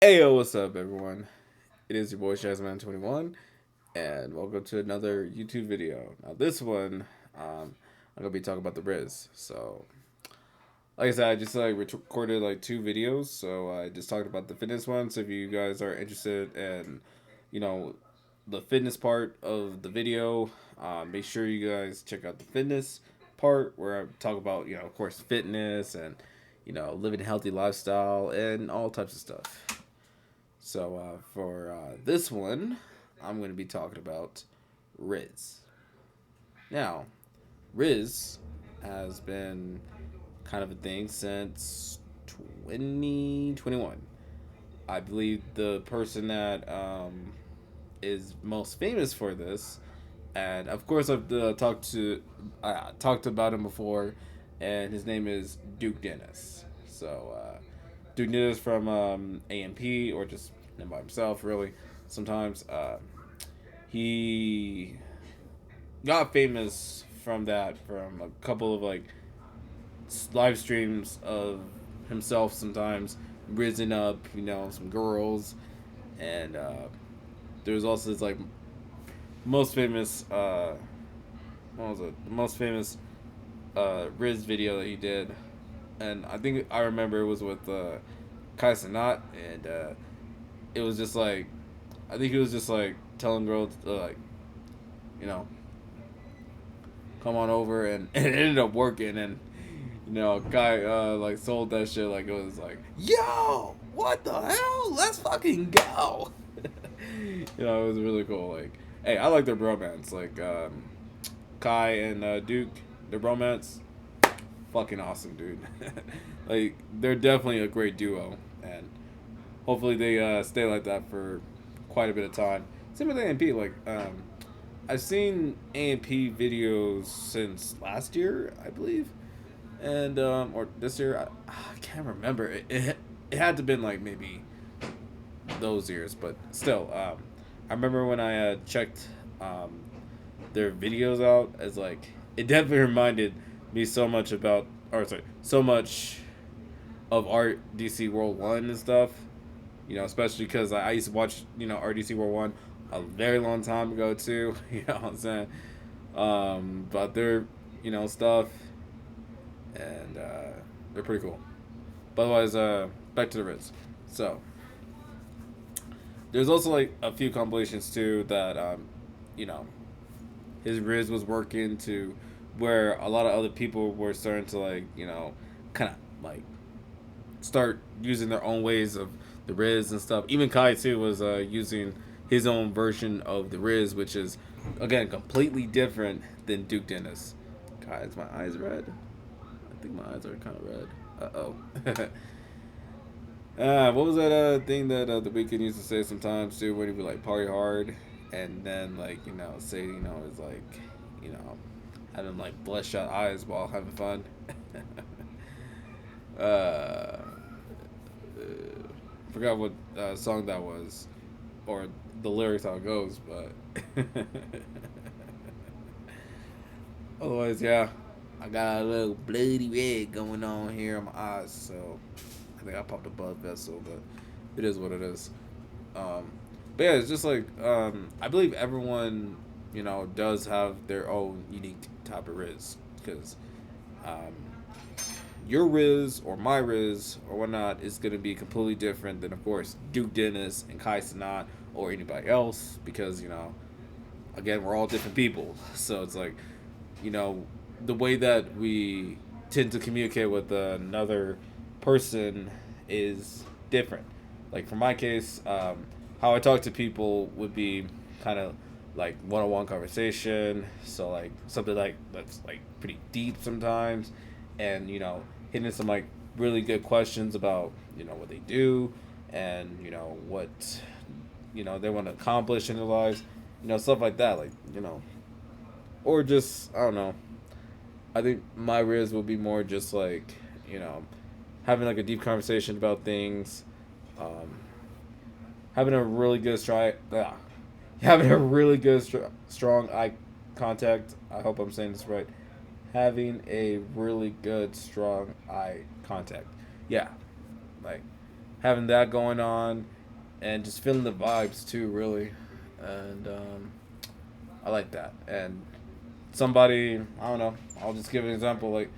Hey yo, what's up everyone? It is your boy Shazman21 and welcome to another YouTube video. Now this one, I'm gonna be talking about the Rizz. So like I said, I just recorded like two videos. So I just talked about the fitness one. So if you guys are interested in, you know, the fitness part of the video, make sure you guys check out the fitness part where I talk about, of course, fitness and, living a healthy lifestyle and all types of stuff. So for this one, I'm going to be talking about Rizz. Now, Rizz has been kind of a thing since 2021. I believe the person that is most famous for this, and of course I've talked about him before, and his name is Duke Dennis. So Duke Dennis from AMP or just him by himself, really. Sometimes he got famous from that, from a couple of like live streams of himself sometimes risen up, some girls, and there was also this like most famous what was it? The most famous Rizz video that he did, and I think I remember it was with Kai Sanat, and it was just like I think he was just like telling girls you know come on over, and, and it ended up working, and guy like sold that shit like it was like, yo, what the hell, let's fucking go. It was really cool. Like, hey, I like their bromance, like Kai and Duke, their bromance, fucking awesome, dude. Like, they're definitely a great duo, and hopefully they stay like that for quite a bit of time. Same with AMP. Like, I've seen AMP videos since last year, I believe, and or this year. I can't remember. It had to have been like maybe those years, but still, I remember when I checked um, their videos out, as like it definitely reminded me so much about, or sorry, so much of RDC World One and stuff. Especially because I used to watch RDC World One a very long time ago too. You know what I'm saying? But their stuff, and they're pretty cool. But otherwise, back to the Rizz. So there's also like a few compilations too that you know his Rizz was working to, where a lot of other people were starting to like kind of like start using their own ways of the Rizz and stuff. Even Kai too was using his own version of the Rizz, which is again completely different than Duke Dennis. God, is my eyes red? I think my eyes are kind of red. Uh what was that thing that the Weeknd used to say sometimes too, when he would like party hard and then like say it's like you know having like bloodshot eyes while having fun. uh, Forgot what song that was, or the lyrics how it goes, but otherwise, yeah, I got a little bloody red going on here on my eyes, so I think I popped a blood vessel, but it is what it is. Um, but yeah, it's just like I believe everyone does have their own unique type of Rizz, because um, your Rizz or my Rizz or whatnot is going to be completely different than, of course, Duke Dennis and Kai Sanat or anybody else, because again, we're all different people. So it's like you know the way that we tend to communicate with another person is different. Like for my case, how I talk to people would be kind of like one-on-one conversation. So like something like that's like pretty deep sometimes, and hitting some like really good questions about what they do, and what they want to accomplish in their lives, stuff like that. Like or just I don't know. I think my Riz will be more just like having like a deep conversation about things, um, having a really good having a really good strong eye contact. I hope I'm saying this right. Having a really good strong eye contact. Yeah, like having that going on, and just feeling the vibes too, really. And I like that. And somebody, I don't know, I'll just give an example. Like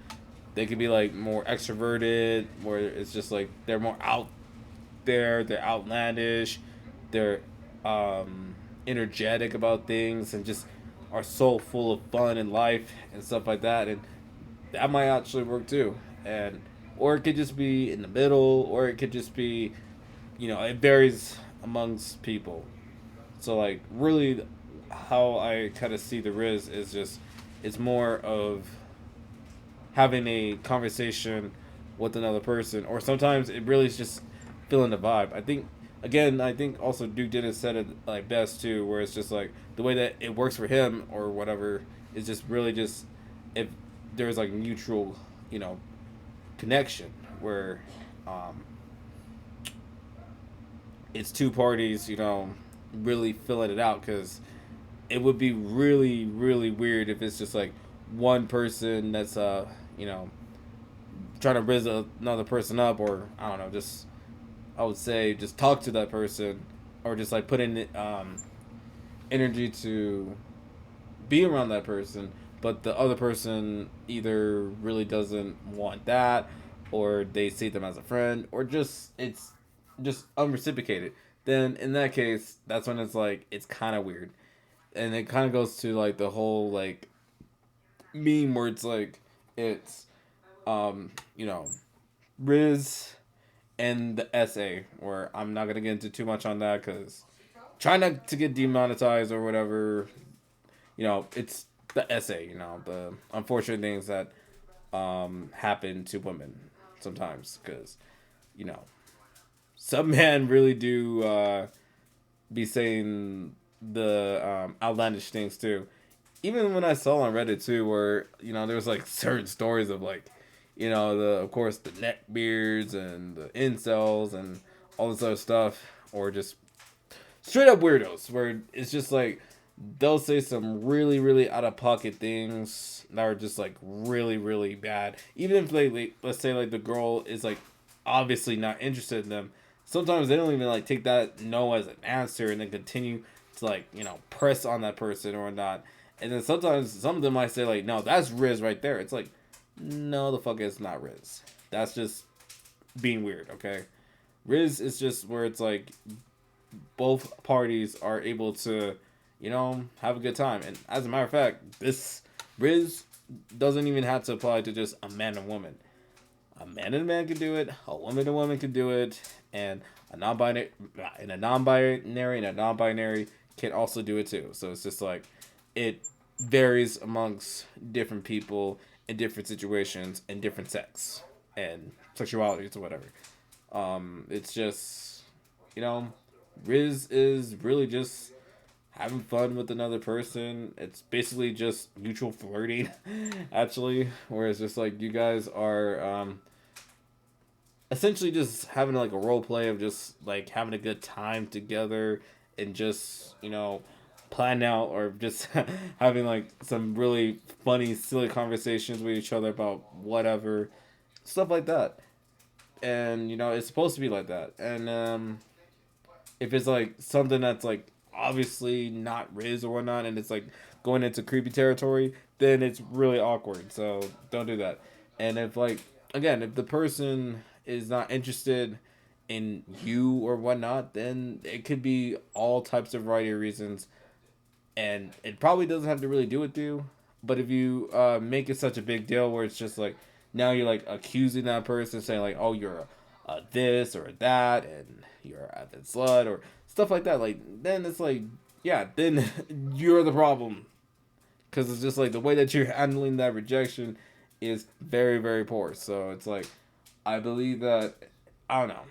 they could be like more extroverted, where it's just like they're more out there, they're outlandish, they're um, energetic about things, and just are so full of fun and life and stuff like that. And that might actually work too. And or it could just be in the middle, or it could just be, it varies amongst people. So like really, how I kind of see the Rizz is just it's more of having a conversation with another person, or sometimes it really is just feeling the vibe. I think also Duke Dennis said it like best too, where it's just like the way that it works for him or whatever is just really just if there's like mutual, you know, connection where um, it's two parties, really filling it out because it would be really really weird if it's just like one person that's you know trying to raise another person up, or I don't know, just I would say just talk to that person, or just like put in energy to be around that person, but the other person either really doesn't want that, or they see them as a friend, or just it's just unreciprocated. Then in that case, that's when it's like it's kind of weird, and it kind of goes to like the whole like meme where it's like it's you know Rizz and the essay, where I'm not gonna get into too much on that because try not to get demonetized or whatever. It's the essay. The unfortunate things that happen to women sometimes because you know some men really do be saying the outlandish things too. Even when I saw on Reddit too, where there's like certain stories of like, the of course the neck beards and the incels and all this other stuff, or just straight up weirdos, where it's just like they'll say some really really out of pocket things that are just like really really bad. Even if like let's say like the girl is like obviously not interested in them, sometimes they don't even like take that no as an answer and then continue to like press on that person or not. And then sometimes some of them might say like, no, that's Rizz right there. It's like, no, the fuck is not Rizz. That's just being weird, okay? Rizz is just where it's like both parties are able to, have a good time. And as a matter of fact, this Rizz doesn't even have to apply to just a man and woman. A man and a man can do it. A woman and a woman can do it, and a non-binary and a non-binary can also do it too. So it's just like it varies amongst different people in different situations and different sex and sexualities or whatever. It's just you know, Rizz is really just having fun with another person. It's basically just mutual flirting, actually. Whereas just like you guys are essentially just having like a role play of just like having a good time together and just plan out or just having like some really funny silly conversations with each other about whatever stuff like that. And it's supposed to be like that. And if it's like something that's like obviously not Rizz or whatnot, and it's like going into creepy territory, then it's really awkward. So don't do that. And if like again, if the person is not interested in you or whatnot, then it could be all types of variety of reasons, and it probably doesn't have to really do with you. But if you make it such a big deal where it's just like now you're like accusing that person, saying like, oh, you're a this or that, and you're a that slut or stuff like that, like then it's like, yeah, then you're the problem, because it's just like the way that you're handling that rejection is very very poor. So it's like I believe that I don't know.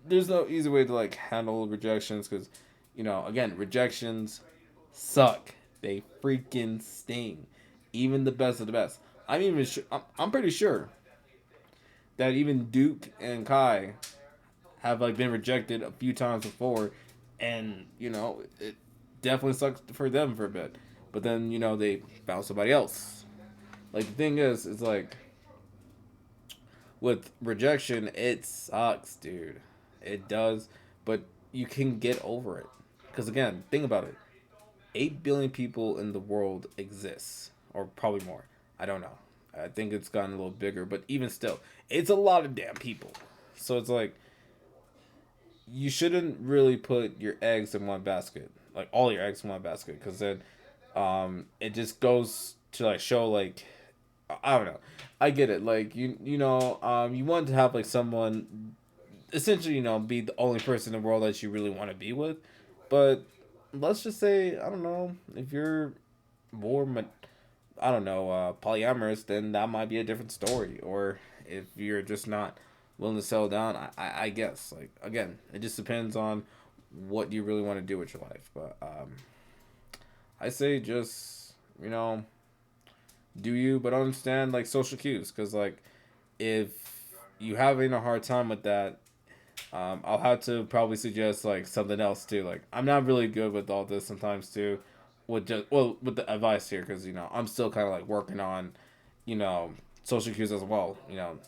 There's no easy way to like handle rejections because, again, rejections suck. They freaking sting. Even the best of the best. I'm pretty sure that even Duke and Kai have like been rejected a few times before, and it definitely sucked for them for a bit. But then they found somebody else. Like the thing is like with rejection, it sucks, dude. It does, but you can get over it. Because again, think about it. 8 billion people in the world exists, or probably more. I don't know. I think it's gotten a little bigger, but even still, it's a lot of damn people. So it's like you shouldn't really put your eggs in one basket, like all your eggs in one basket, because then it just goes to like show like I don't know. I get it. Like you want to have like someone essentially be the only person in the world that you really want to be with, but let's just say I don't know if you're more I don't know polyamorous, then that might be a different story. Or if you're just not willing to settle down, I guess like again, it just depends on what you really want to do with your life. But I say just do you, but understand like social cues, because like if you having a hard time with that, I'll have to probably suggest like something else too. Like I'm not really good with all this sometimes too, with just with the advice here, because I'm still kind of like working on, you know, social cues as well.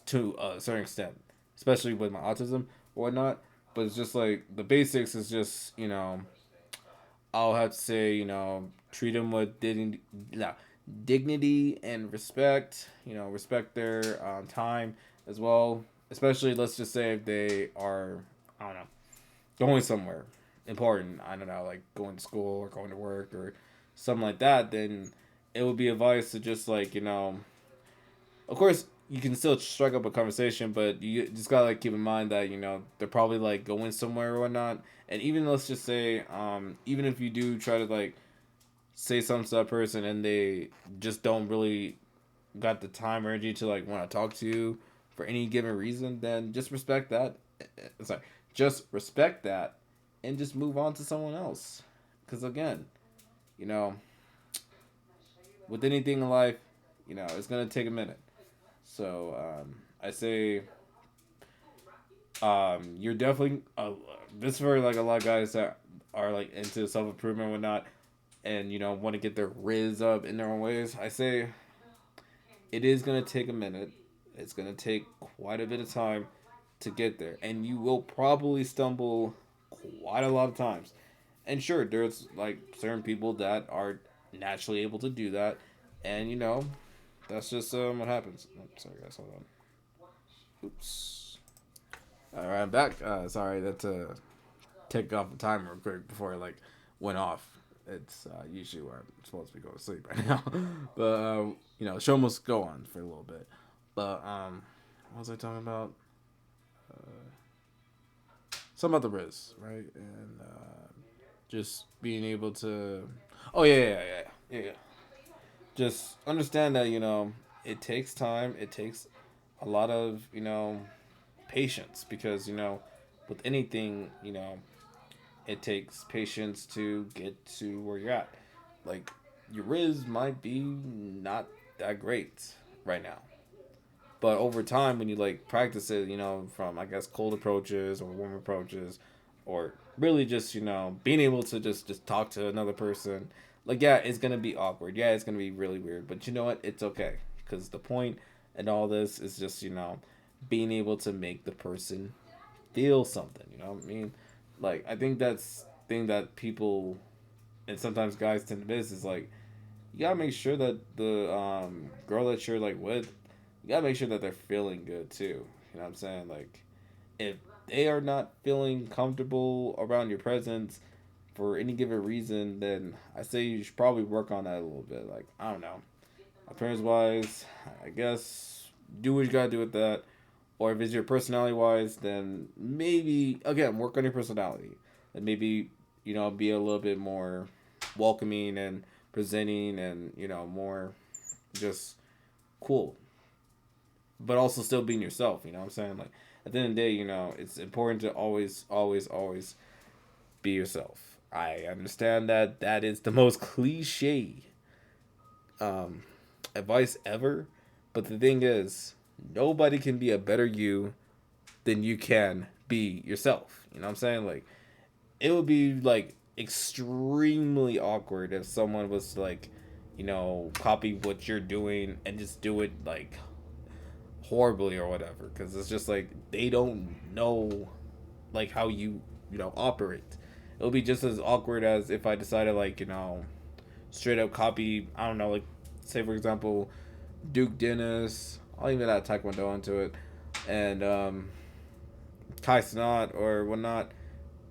To a certain extent, especially with my autism or whatnot. But it's just like the basics is just I'll have to say treat them with dignity and respect. Respect their time as well. Especially, let's just say if they are, I don't know, going somewhere important. I don't know, like going to school or going to work or something like that. Then it would be advice to just like of course you can still strike up a conversation, but you just gotta like keep in mind that they're probably like going somewhere or whatnot. And even let's just say, even if you do try to like say something to that person and they just don't really got the time or energy to like want to talk to you for any given reason, then just respect that. Sorry, just respect that, and just move on to someone else. Because again, you know, with anything in life, it's gonna take a minute. So I say, you're definitely this is for like a lot of guys that are like into self improvement and whatnot, and want to get their Rizz up in their own ways. I say it is gonna take a minute. It's gonna take quite a bit of time to get there, and you will probably stumble quite a lot of times. And sure, there's like certain people that are naturally able to do that, and that's just what happens. Oh, sorry guys, hold on. Oops. All right, I'm back. Sorry, that's take off the timer real quick before it like went off. It's usually where I'm supposed to be going to sleep right now, but the show must go on for a little bit. But what was I talking about? Something about the Riz, right? And just being able to. Oh yeah. Just understand that it takes time. It takes a lot of patience, because with anything it takes patience to get to where you're at. Like your Riz might be not that great right now, but over time when you like practice it, from I guess cold approaches or warm approaches, or really just being able to just talk to another person, like yeah, it's gonna be awkward. Yeah, it's gonna be really weird, but you know what? It's okay, because the point in all this is just being able to make the person feel something. You know what I mean? Like I think that's thing that people and sometimes guys tend to miss is like you gotta make sure that the girl that you're like with, you gotta make sure that they're feeling good too. You know what I'm saying? Like if they are not feeling comfortable around your presence for any given reason, then I say you should probably work on that a little bit. Like I don't know, appearance wise, I guess do what you gotta do with that. Or if it's your personality wise, then maybe again work on your personality, and maybe be a little bit more welcoming and presenting, and more just cool, but also still being yourself. You know what I'm saying? Like at the end of the day, it's important to always be yourself. I understand that that is the most cliche um, advice ever, but the thing is, nobody can be a better you than you can be yourself. You know what I'm saying? Like it would be like extremely awkward if someone was to, like copy what you're doing and just do it like horribly or whatever, because it's just like they don't know like how you know operate. It'll be just as awkward as if I decided like straight up copy. I don't know, like say for example, Duke Dennis. I'll even add Taekwondo into it, and Kai Cenat or whatnot,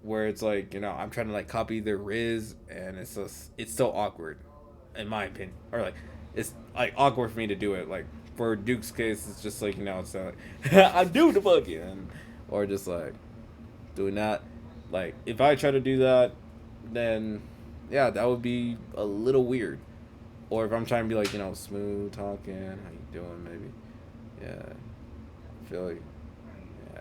where it's like I'm trying to like copy their Rizz, and it's so awkward, in my opinion, or like it's like awkward for me to do it. Like for Duke's case, it's just like it's like I do the fucking, or just like doing that. Like if I try to do that, then yeah, that would be a little weird. Or if I'm trying to be like smooth talking, how you doing, maybe, yeah, I feel like yeah.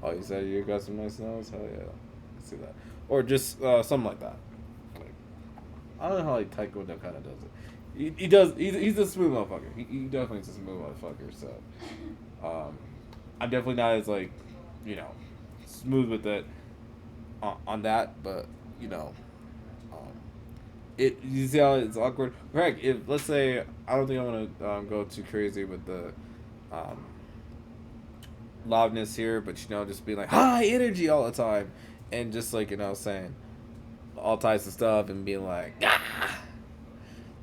Oh, you said you got some nice nose? Hell yeah. I can see that. Or just something like that. Like, I don't know how like Taekwondo kind of does it. He does. He's a smooth motherfucker. He definitely is a smooth motherfucker. So, I'm definitely not as like, you know, smooth with it on that. But you know, um, it. You see how it's awkward. Greg, if let's say I don't think I want to go too crazy with the um, loudness here, but just being like high energy all the time, and just like saying all types of stuff and being like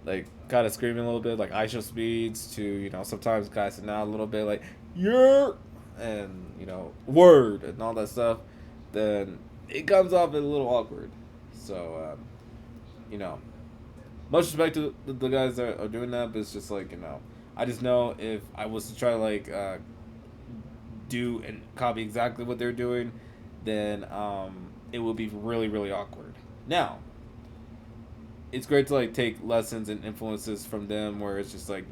like kind of screaming a little bit, like ISO speeds to sometimes guys sit down a little bit like yeah, and word and all that stuff, then it comes off a little awkward. So you know, much respect to the guys that are doing that, but it's just like I just know if I was to try to like do and copy exactly what they're doing, then it would be really really awkward. Now, it's great to like take lessons and influences from them, where it's just like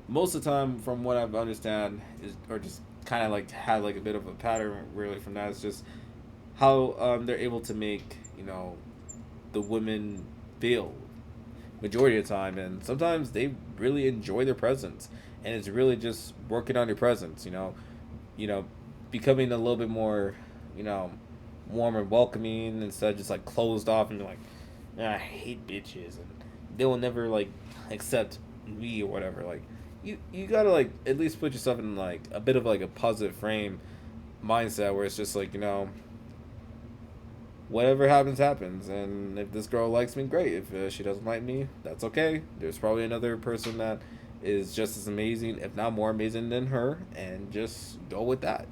most of the time, from what I've understand, is or just kind of like had like a bit of a pattern really from that. It's just how they're able to make the women feel majority of the time, and sometimes they really enjoy their presence, and it's really just working on your presence. You know, becoming a little bit more, you know, warm and welcoming instead of just like closed off and like, I hate bitches and they will never like accept me or whatever. Like, you gotta like at least put yourself in like a bit of like a positive frame mindset where it's just like whatever happens happens, and if this girl likes me, great. If she doesn't like me, that's okay. There's probably another person that is just as amazing, if not more amazing than her, and just go with that.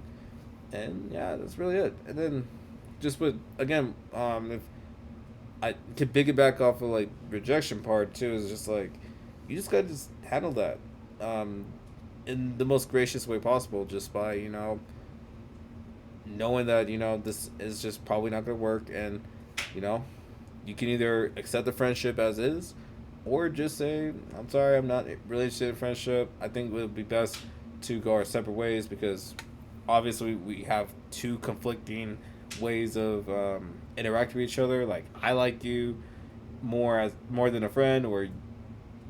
And yeah, that's really it. And then just with again, if I can piggyback off of like rejection part too, is just like you just gotta just handle that um, in the most gracious way possible, just by knowing that this is just probably not gonna work, and you know you can either accept the friendship as is, or just say, I'm sorry, I'm not really interested in friendship. I think it would be best to go our separate ways, because obviously we have two conflicting ways of interacting with each other. Like, I like you more than a friend, or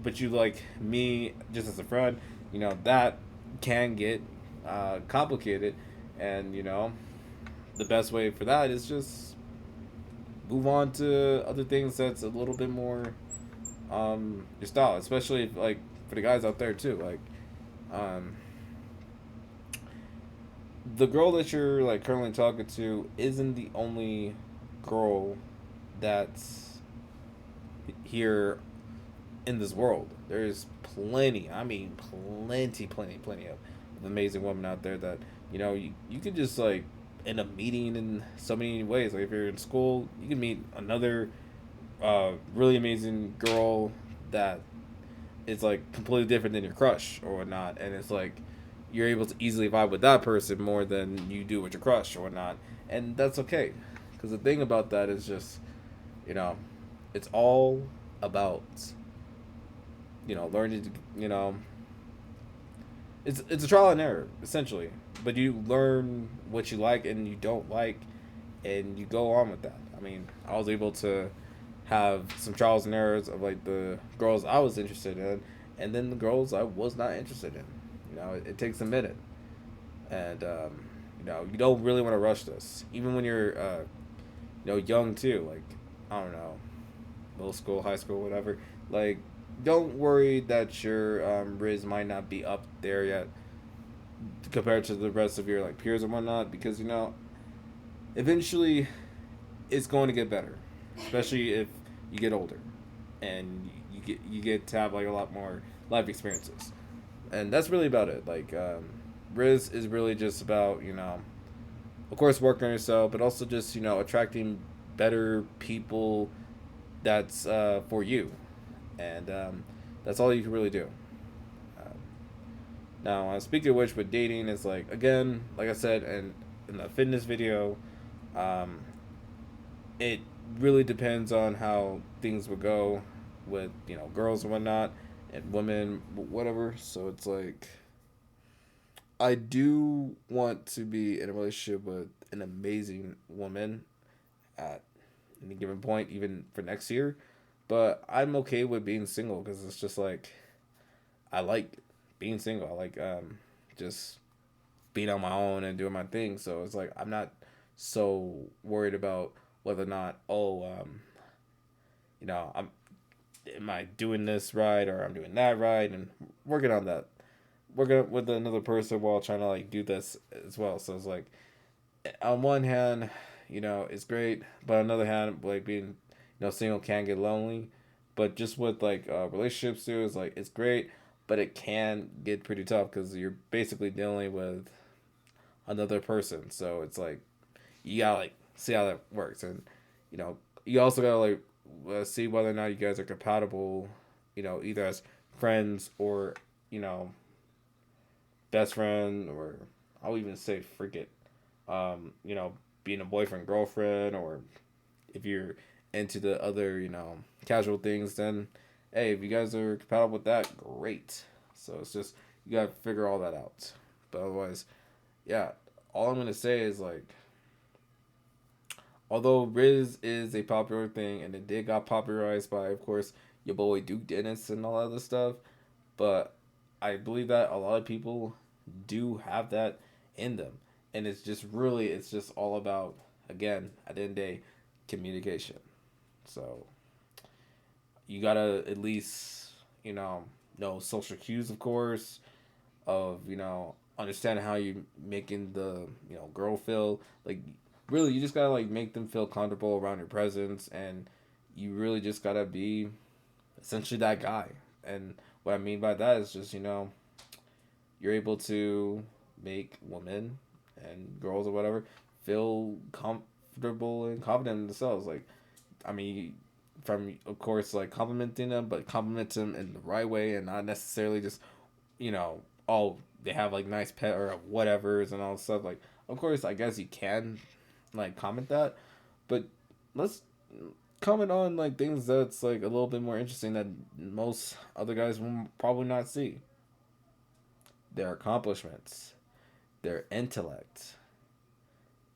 but you like me just as a friend. That can get complicated, and the best way for that is just move on to other things that's a little bit more your style, especially like for the guys out there too. Like, um, the girl that you're like currently talking to isn't the only girl that's here in this world. There's plenty. I mean, plenty of amazing women out there that you could just like end up meeting in so many ways. Like if you're in school, you can meet another really amazing girl that is like completely different than your crush or whatnot, and it's like you're able to easily vibe with that person more than you do with your crush or whatnot, and that's okay. Because the thing about that is just you know, it's all about learning to it's a trial and error essentially, but you learn what you like and you don't like, and you go on with that. I mean, I was able to have some trials and errors of like the girls I was interested in, and then the girls I was not interested in. It takes a minute, and you don't really want to rush this, even when you're young too. Like, I don't know, middle school, high school, whatever. Like, don't worry that your Rizz might not be up there yet compared to the rest of your like peers and whatnot, because eventually it's going to get better, especially if you get older and you get to have like a lot more life experiences, and that's really about it. Like Rizz is really just about of course working on yourself, but also just attracting better people that's for you, and that's all you can really do. Um, Now, speaking of which, with dating, is like again, like I said, and in the fitness video, um, it really depends on how things would go with girls and whatnot, and women, whatever. So it's like I do want to be in a relationship with an amazing woman at any given point, even for next year. But I'm okay with being single because it's just like I like being single. I like just being on my own and doing my thing. So it's like I'm not so worried about whether or not I'm am I doing this right or I'm doing that right and working on that. Working with another person while trying to like do this as well. So it's like on one hand, it's great, but on the other hand, like being single can get lonely. But just with like relationships too, is like it's great, but it can get pretty tough because you're basically dealing with another person. So it's like you gotta like see how that works, and you know you also gotta like see whether or not you guys are compatible. Either as friends or you know best friend, or I'll even say forget being a boyfriend girlfriend, or if you're into the other casual things, then hey, if you guys are compatible with that, great. So it's just you gotta figure all that out. But otherwise, yeah, all I'm gonna say is like although Rizz is a popular thing and it did got popularized by of course your boy Duke Dennis and all that other stuff, but I believe that a lot of people do have that in them. And it's just all about again, at the end of the day, communication. So you gotta at least, know social cues of course, of understanding how you making the girl feel like really you just gotta like make them feel comfortable around your presence, and you really just gotta be essentially that guy. And what I mean by that is just you're able to make women and girls or whatever feel comfortable and confident in themselves. Like I mean, from of course like complimenting them, but compliment them in the right way and not necessarily just you know, oh, they have like nice pet or whatever's and all stuff. Like, of course, I guess you can like comment that, but let's comment on like things that's like a little bit more interesting that most other guys will probably not see. Their accomplishments, their intellect,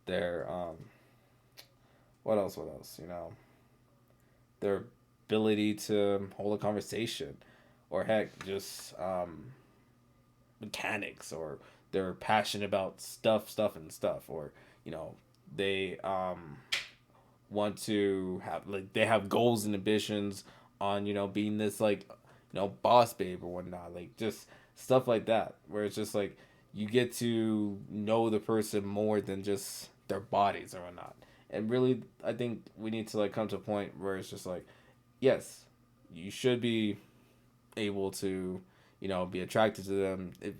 their what else? What else? Their ability to hold a conversation, or heck, just mechanics, or they're passionate about stuff and stuff, or you know they want to have like they have goals and ambitions on being this like boss babe or whatnot, like just stuff like that where it's just like you get to know the person more than just their bodies or whatnot. And really I think we need to like come to a point where it's just like yes, you should be able to be attracted to them if,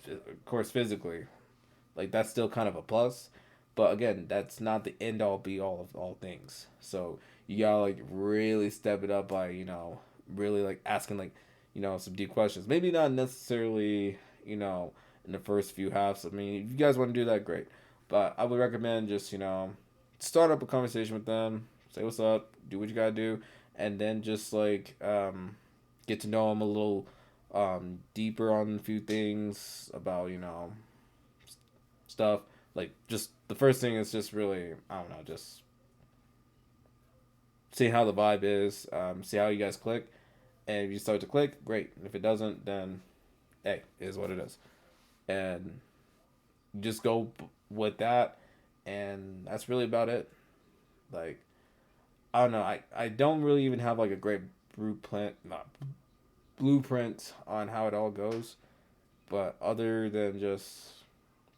of course physically, like that's still kind of a plus, but again that's not the end all be all of all things. So you gotta like really step it up by really like asking like some deep questions, maybe not necessarily in the first few halves. I mean, if you guys want to do that, great, but I would recommend just start up a conversation with them, say what's up, do what you gotta do, and then just like get to know them a little deeper on a few things about stuff. Like just the first thing is just really I don't know, just see how the vibe is, see how you guys click, and if you start to click, great. And if it doesn't, then hey, it is what it is, and just go with that, and that's really about it. Like I don't know, I don't really even have like a great blueprint, not blueprint on how it all goes, but other than just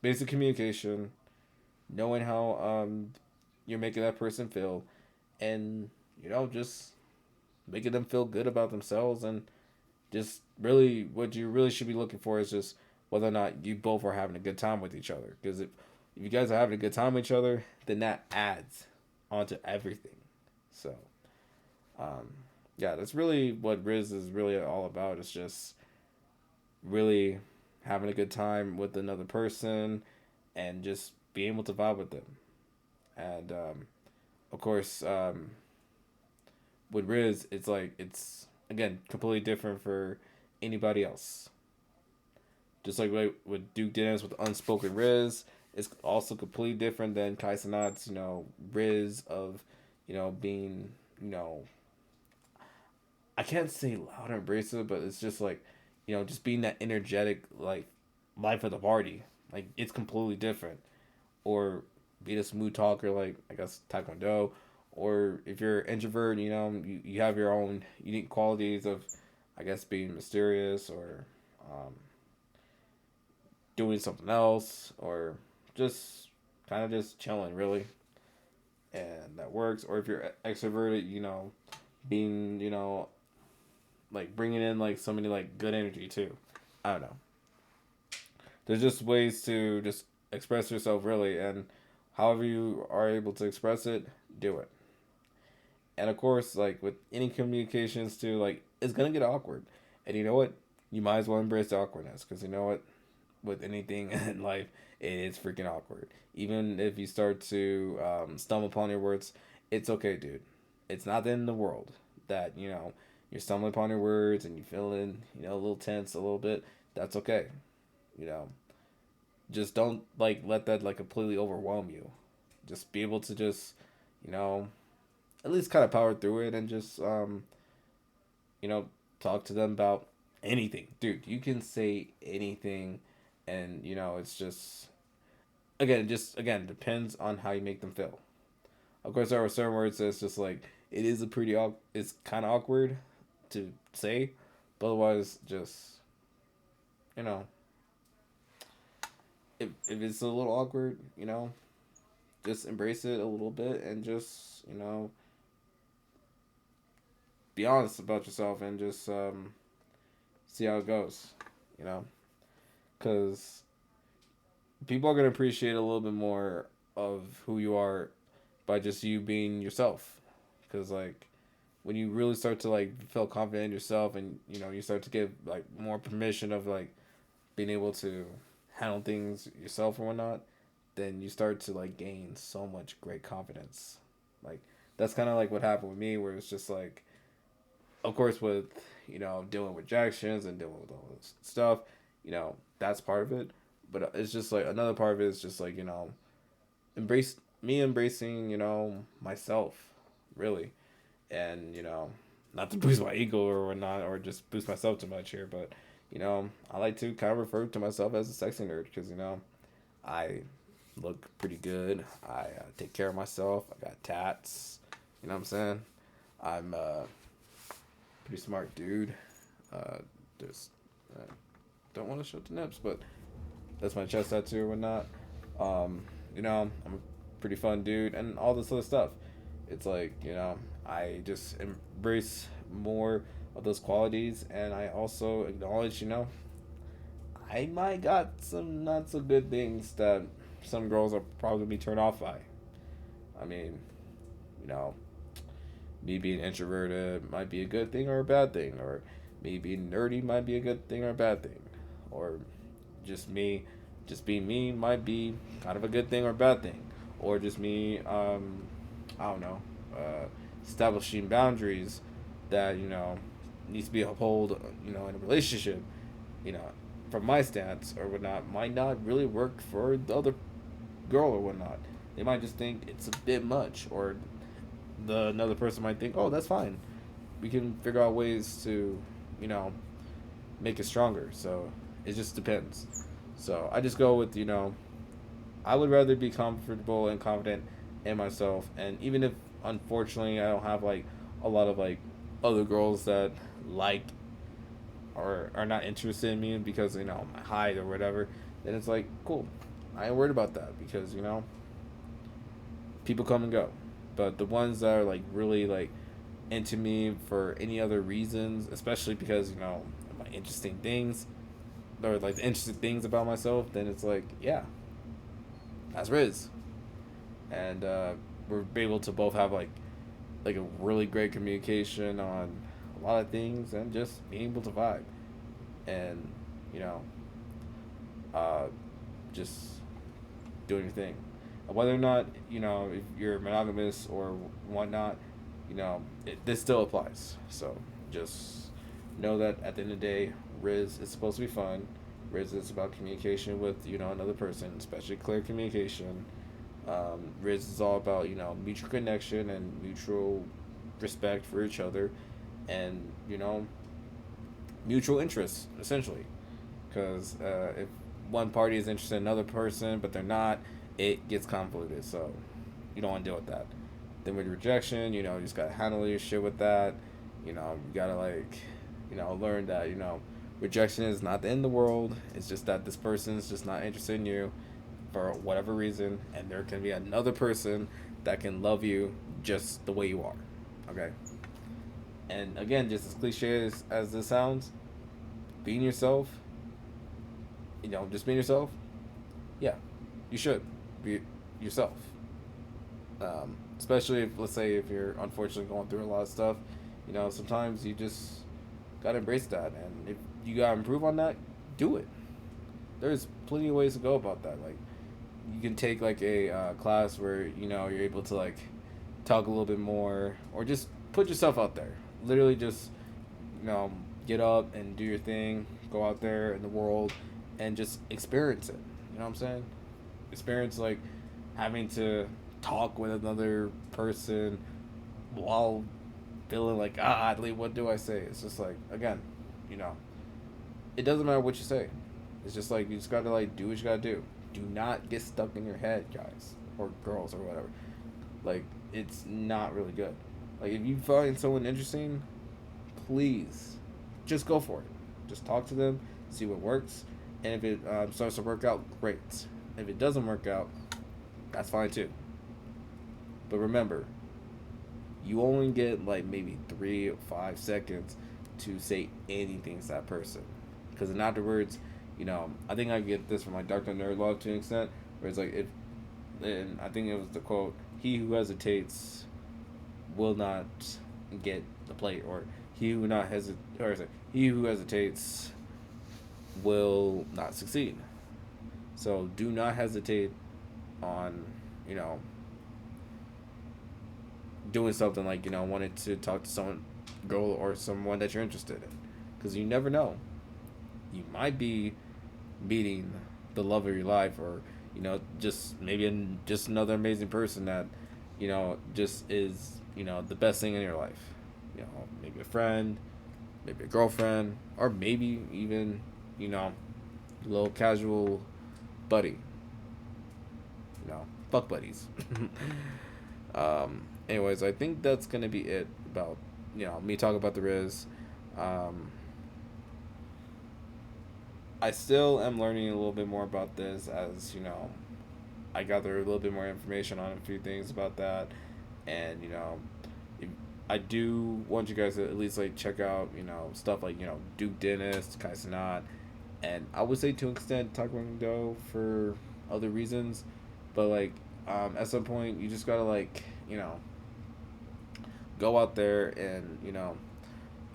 basic communication, knowing how you're making that person feel, and just making them feel good about themselves, and just really what you really should be looking for is just whether or not you both are having a good time with each other. Because if you guys are having a good time with each other, then that adds onto everything. So, um, yeah, that's really what Rizz is really all about. It's just really having a good time with another person and just being able to vibe with them. And of course, with Rizz, it's like it's again completely different for anybody else. Just like with Duke Dennis with Unspoken Rizz, it's also completely different than Kai Cenat's, Rizz of, being, you know, I can't say loud and abrasive, but it's just like, just being that energetic, like, life of the party. Like, it's completely different. Or being a smooth talker, like, I guess, Taekwondo. Or if you're an introvert, you have your own unique qualities of, I guess, being mysterious or doing something else or just kind of just chilling, really. And that works. Or if you're extroverted, being, like bringing in like so many like good energy too. I don't know. There's just ways to just express yourself really, and however you are able to express it, do it. And of course, like with any communications too, like it's gonna get awkward, and you know what? You might as well embrace the awkwardness because you know what? With anything in life, it is freaking awkward. Even if you start to stumble upon your words, it's okay, dude. It's not the end of the world that you're stumbling upon your words and you feeling a little tense a little bit. That's okay. You know, just don't like let that like completely overwhelm you. Just be able to just you know at least kind of power through it and just you know talk to them about anything, dude. You can say anything, and it's just again, it just again depends on how you make them feel. Of course, there are certain words that's just like it is a pretty it's kind of awkward to say, but otherwise, just you know, if it's a little awkward, just embrace it a little bit and just be honest about yourself and just see how it goes, you know, because people are gonna appreciate a little bit more of who you are by just you being yourself, because like when you really start to like feel confident in yourself and you start to give like more permission of like being able to handle things yourself or whatnot, then you start to like gain so much great confidence. Like that's kind of like what happened with me, where it's just like, of course, with dealing with rejections and dealing with all this stuff, that's part of it. But it's just like another part of it is just like embracing myself, really, and not to boost my ego or whatnot or just boost myself too much here, but I like to kind of refer to myself as a sexy nerd because I look pretty good. I take care of myself. I got tats. You know what I'm saying? I'm a pretty smart dude. Just don't want to show the nips, but that's my chest tattoo or whatnot. I'm a pretty fun dude and all this other stuff. It's like, I just embrace more of those qualities and I also acknowledge, I might got some not so good things that some girls are probably be turned off by. I mean, you know, me being introverted might be a good thing or a bad thing, or me being nerdy might be a good thing or a bad thing, or just me, just being me might be kind of a good thing or a bad thing, or just me, I don't know, establishing boundaries that needs to be upheld, in a relationship, you know, from my stance or whatnot, might not really work for the other girl or whatnot. They might just think it's a bit much, or the another person might think, oh, that's fine. We can figure out ways to, you know, make it stronger. So it just depends. So I just go with, I would rather be comfortable and confident in myself. And even if, unfortunately, I don't have, like, a lot of, like, other girls that like or are not interested in me because, my height or whatever, then it's like, cool. I ain't worried about that because, People come and go, but the ones that are like really like into me for any other reasons, especially because my interesting things or like the interesting things about myself, then it's like yeah, that's Rizz, and we're able to both have like a really great communication on a lot of things and just being able to vibe and you know uh, just doing your thing. Whether or not if you're monogamous or whatnot, this still applies. So just know that at the end of the day, Rizz is supposed to be fun. Rizz is about communication with another person, especially clear communication. Rizz is all about mutual connection and mutual respect for each other, and mutual interests essentially. Because if one party is interested in another person but they're not, it gets convoluted. So you don't want to deal with that. Then with rejection, you just gotta handle your shit with that. You gotta learn that rejection is not the end of the world. It's just that this person's just not interested in you for whatever reason, and there can be another person that can love you just the way you are. Okay. And again, just as cliche as this sounds, being yourself, just being yourself, yeah, you should be yourself. Especially if, let's say, if you're unfortunately going through a lot of stuff, sometimes you just gotta embrace that, and if you gotta improve on that, do it. There's plenty of ways to go about that. Like, you can take like a class where you're able to like talk a little bit more, or just put yourself out there. Literally, just you know, get up and do your thing. Go out there in the world and just experience it. You know what I'm saying? Experience like having to talk with another person while feeling like oddly, what do I say? It's just like again, you know, it doesn't matter what you say. It's just like you just gotta like do what you gotta do. Do not get stuck in your head, guys or girls or whatever. Like it's not really good. Like if you find someone interesting, please just go for it. Just talk to them, see what works, and if it starts to work out, great. If it doesn't work out, that's fine too. But remember, you only get like maybe 3 or 5 seconds to say anything to that person, because in afterwards, I think I get this from like Dr. Nerdlove to an extent, where it's like if, and I think it was the quote, "He who hesitates will not get the plate," or "He who not hesit or is it, he who hesitates will not succeed." So do not hesitate on you know doing something like wanting to talk to someone, girl or someone that you're interested in, because you never know. You might be meeting the love of your life, or just maybe just another amazing person that just is the best thing in your life. Maybe a friend, maybe a girlfriend, or maybe even a little casual buddy. Fuck buddies. Anyways, I think that's gonna be it about me talking about the Rizz. Um, I still am learning a little bit more about this as I gather a little bit more information on a few things about that, and if, I do want you guys to at least like check out stuff like Duke Dentist, Kai Cenat, and I would say to an extent Taekwondo for other reasons, but like at some point you just gotta like go out there and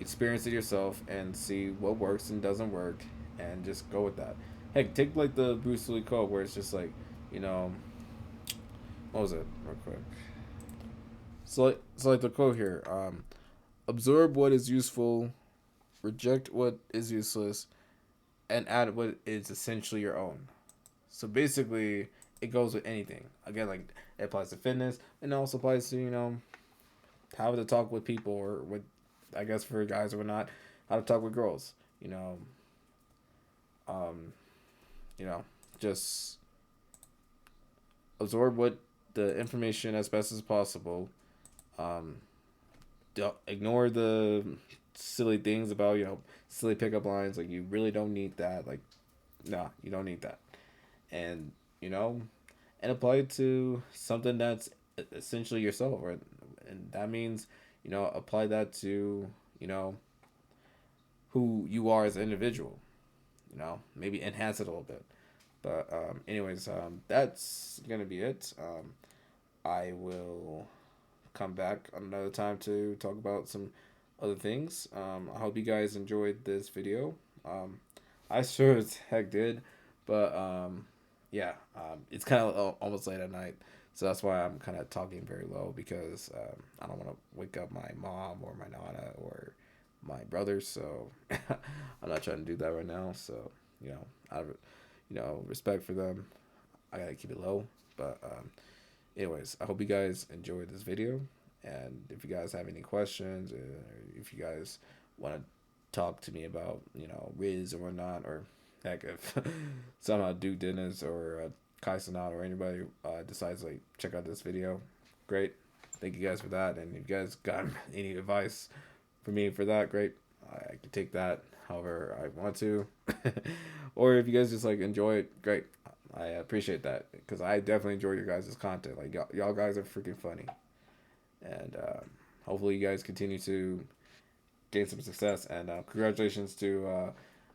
experience it yourself and see what works and doesn't work, and just go with that. Heck, take like the Bruce Lee quote where it's just like you know what was it real quick. So like the quote here, absorb what is useful, reject what is useless, and add what is essentially your own. So basically, it goes with anything. Again, like it applies to fitness, and it also applies to how to talk with people, or with, I guess for guys or not, how to talk with girls. Um, you know, just absorb what the information as best as possible. Um, don't ignore the silly things about silly pickup lines. Like you really don't need that. Like, nah, you don't need that. And you know, and apply it to something that's essentially yourself, right? And that means, apply that to, you know, who you are as an individual. Maybe enhance it a little bit. But anyways, that's gonna be it. I will come back another time to talk about some other things. I hope you guys enjoyed this video. I sure as heck did, but yeah, it's kind of almost late at night, so that's why I'm kind of talking very low because I don't want to wake up my mom or my nana or my brothers. So I'm not trying to do that right now. So out of respect for them, I gotta keep it low. But anyways, I hope you guys enjoyed this video. And if you guys have any questions, or if you guys want to talk to me about, Rizz or whatnot, or heck, if somehow Duke Dennis or Kai Cenat or anybody decides like check out this video, great. Thank you guys for that. And if you guys got any advice for me for that, great. I can take that however I want to. Or if you guys just like enjoy it, great. I appreciate that because I definitely enjoy your guys' content. Like y'all guys are freaking funny, and hopefully you guys continue to gain some success. And congratulations to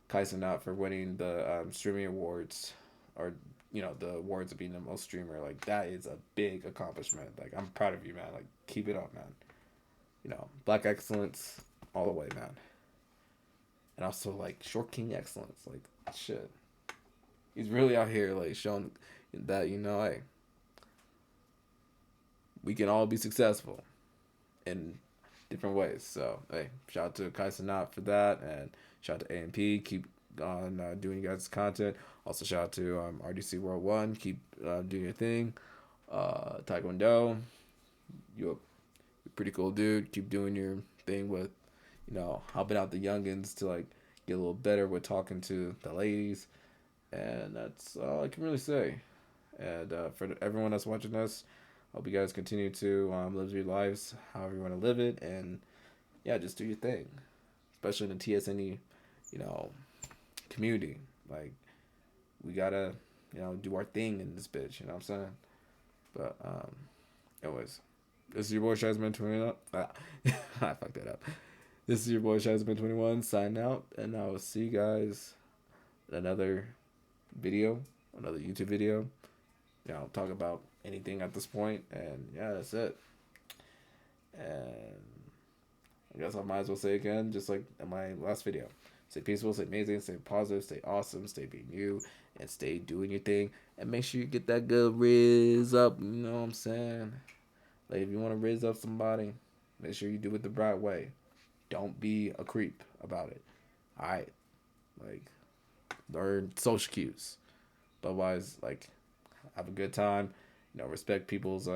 Kai Cenat for winning the streaming awards, or the awards of being the most streamer. Like that is a big accomplishment. Like I'm proud of you, man. Like keep it up, man. Black excellence all the way, man. And also like Short King excellence. Like shit, he's really out here like showing that hey, we can all be successful in different ways. So hey, shout out to Kai Cenat for that, and shout out to AMP. Keep on doing you guys' content. Also shout out to RDC World One. Keep doing your thing. Taekwondo, you're a pretty cool dude. Keep doing your thing with helping out the youngins to like get a little better with talking to the ladies. And that's all I can really say. And for everyone that's watching us, hope you guys continue to live your lives however you want to live it. And yeah, just do your thing, especially in the TSNE, community. Like, we gotta, do our thing in this bitch, you know what I'm saying? But, anyways, this is your boy Shazman21. I fucked that up. This is your boy Shazman21 signing out, and I will see you guys in another video, another YouTube video. I'll talk about anything at this point, and yeah, that's it. And I guess I might as well say again, just like in my last video, stay peaceful, stay amazing, stay positive, stay awesome, stay being you, and stay doing your thing. And make sure you get that good Rizz up, you know what I'm saying? Like, if you want to Rizz up somebody, make sure you do it the right way. Don't be a creep about it. Alright? Like, learn social cues. But otherwise, like, have a good time. Respect people's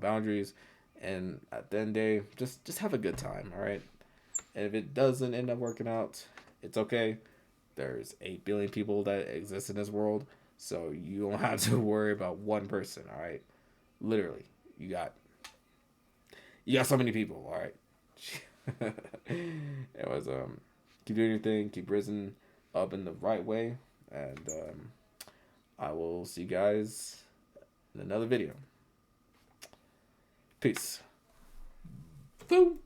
boundaries. And at the end of the day, just have a good time, alright? And if it doesn't end up working out, it's okay. There's 8 billion people that exist in this world, so you don't have to worry about one person, alright? Literally. You got so many people, alright? It was keep doing your thing, keep risen up in the right way, and I will see you guys in another video. Peace. Boom.